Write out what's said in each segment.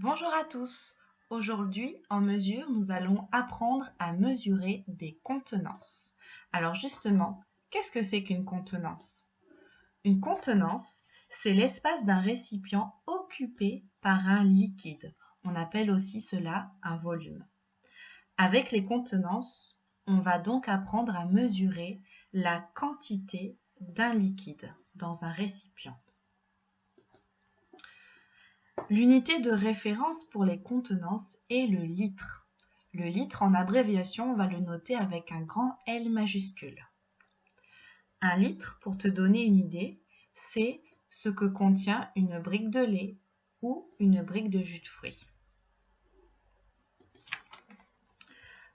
Bonjour à tous. Aujourd'hui, en mesure, nous allons apprendre à mesurer des contenances. Alors justement, qu'est-ce que c'est qu'une contenance? Une contenance, c'est l'espace d'un récipient occupé par un liquide. On appelle aussi cela un volume. Avec les contenances, on va donc apprendre à mesurer la quantité d'un liquide dans un récipient. L'unité de référence pour les contenances est le litre. Le litre, en abréviation, on va le noter avec un grand L majuscule. Un litre, pour te donner une idée, c'est ce que contient une brique de lait ou une brique de jus de fruits.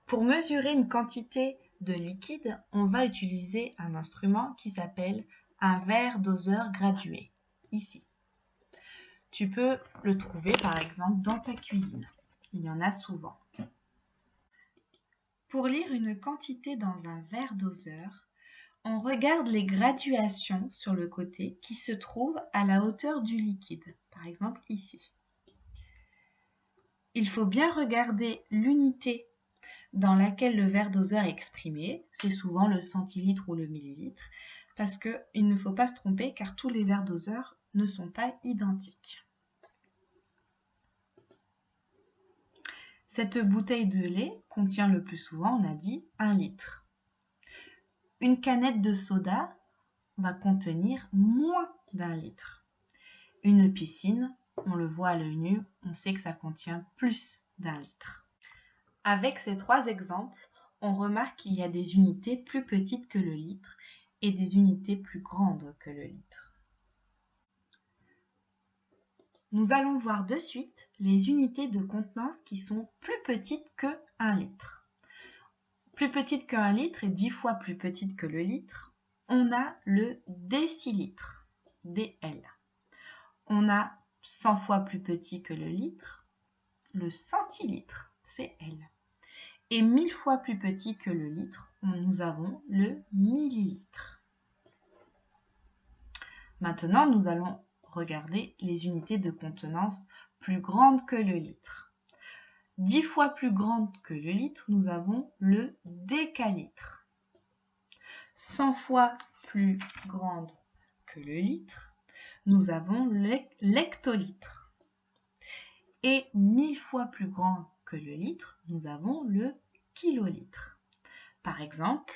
Pour mesurer une quantité de liquide, on va utiliser un instrument qui s'appelle un verre doseur gradué, ici. Tu peux le trouver par exemple dans ta cuisine. Il y en a souvent. Pour lire une quantité dans un verre doseur, on regarde les graduations sur le côté qui se trouvent à la hauteur du liquide, par exemple ici. Il faut bien regarder l'unité dans laquelle le verre doseur est exprimé, c'est souvent le centilitre ou le millilitre, parce qu'il ne faut pas se tromper car tous les verres doseurs ne sont pas identiques. Cette bouteille de lait contient le plus souvent, on a dit, 1 litre. Une canette de soda va contenir moins d'1 litre. Une piscine, on le voit à l'œil nu, on sait que ça contient plus d'1 litre. Avec ces 3 exemples, on remarque qu'il y a des unités plus petites que le litre et des unités plus grandes que le litre. Nous allons voir de suite les unités de contenance qui sont plus petites que 1 litre. Plus petite que 1 litre et 10 fois plus petite que le litre, on a le décilitre, DL. On a 100 fois plus petit que le litre, le centilitre, CL. Et 1000 fois plus petit que le litre, nous avons le millilitre. Maintenant, nous allons regarder les unités de contenance plus grandes que le litre. 10 fois plus grande que le litre, nous avons le décalitre. 100 fois plus grande que le litre, nous avons l'hectolitre. Et 1000 fois plus grand que le litre, nous avons le kilolitre. Par exemple,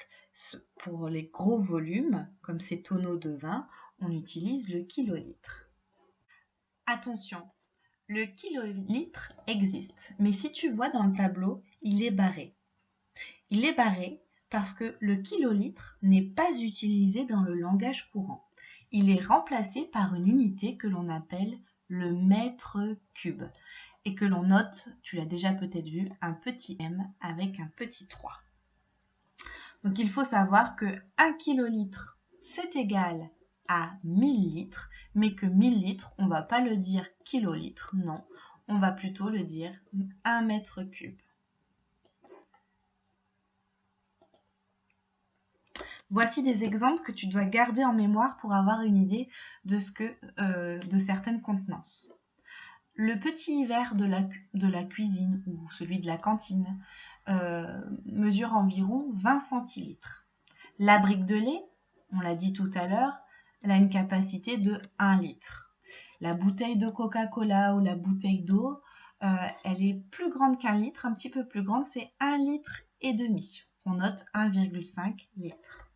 pour les gros volumes, comme ces tonneaux de vin, on utilise le kilolitre. Attention, le kilolitre existe, mais si tu vois dans le tableau, il est barré. Il est barré parce que le kilolitre n'est pas utilisé dans le langage courant. Il est remplacé par une unité que l'on appelle le mètre cube et que l'on note, tu l'as déjà peut-être vu, un petit m avec un petit 3. Donc il faut savoir que 1 kilolitre, c'est égal à 1000 litres, mais que 1000 litres, on ne va pas le dire kilolitre, non, on va plutôt le dire 1 mètre cube. Voici des exemples que tu dois garder en mémoire pour avoir une idée de certaines contenances. Le petit verre de la cuisine ou celui de la cantine mesure environ 20 centilitres. La brique de lait, on l'a dit tout à l'heure, elle a une capacité de 1 litre. La bouteille de Coca-Cola ou la bouteille d'eau, elle est plus grande qu'1 litre, un petit peu plus grande, c'est 1 litre et demi. On note 1,5 litre.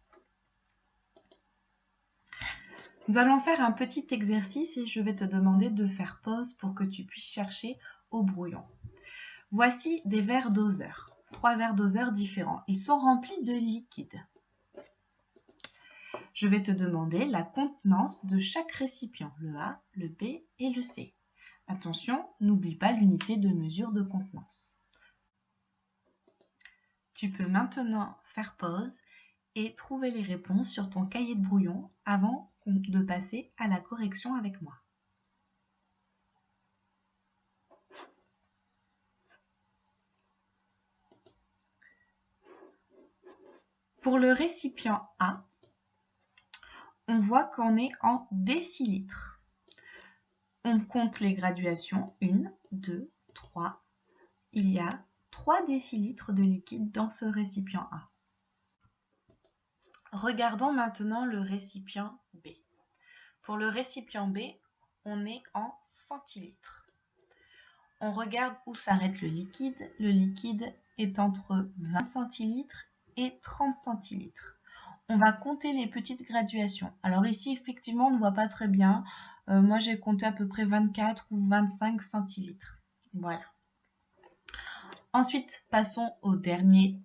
Nous allons faire un petit exercice et je vais te demander de faire pause pour que tu puisses chercher au brouillon. Voici des verres doseurs, 3 verres doseurs différents. Ils sont remplis de liquide. Je vais te demander la contenance de chaque récipient, le A, le B et le C. Attention, n'oublie pas l'unité de mesure de contenance. Tu peux maintenant faire pause et trouver les réponses sur ton cahier de brouillon avant de passer à la correction avec moi. Pour le récipient A, on voit qu'on est en décilitres. On compte les graduations 1, 2, 3. Il y a 3 décilitres de liquide dans ce récipient A. Regardons maintenant le récipient B. Pour le récipient B, on est en centilitres. On regarde où s'arrête le liquide. Le liquide est entre 20 centilitres et 30 centilitres. On va compter les petites graduations. Alors ici, effectivement, on ne voit pas très bien. Moi, j'ai compté à peu près 24 ou 25 centilitres. Voilà. Ensuite, passons au dernier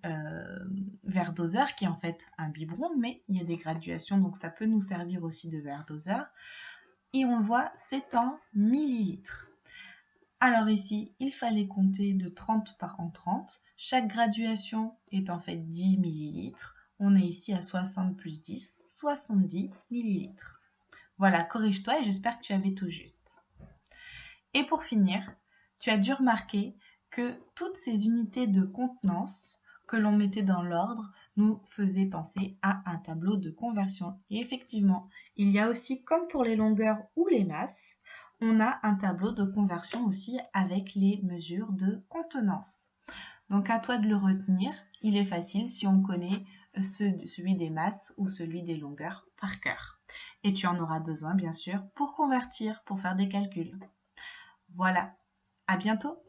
verre doseur, qui est en fait un biberon, mais il y a des graduations, donc ça peut nous servir aussi de verre doseur. Et on le voit, c'est en millilitres. Alors ici, il fallait compter de 30 en 30. Chaque graduation est en fait 10 millilitres. On est ici à 60 plus 10, 70 millilitres. Voilà, corrige-toi et j'espère que tu avais tout juste. Et pour finir, tu as dû remarquer que toutes ces unités de contenance que l'on mettait dans l'ordre nous faisaient penser à un tableau de conversion. Et effectivement, il y a aussi, comme pour les longueurs ou les masses, on a un tableau de conversion aussi avec les mesures de contenance. Donc à toi de le retenir, il est facile si on connaît celui des masses ou celui des longueurs par cœur. Et tu en auras besoin bien sûr pour convertir, pour faire des calculs. Voilà, à bientôt!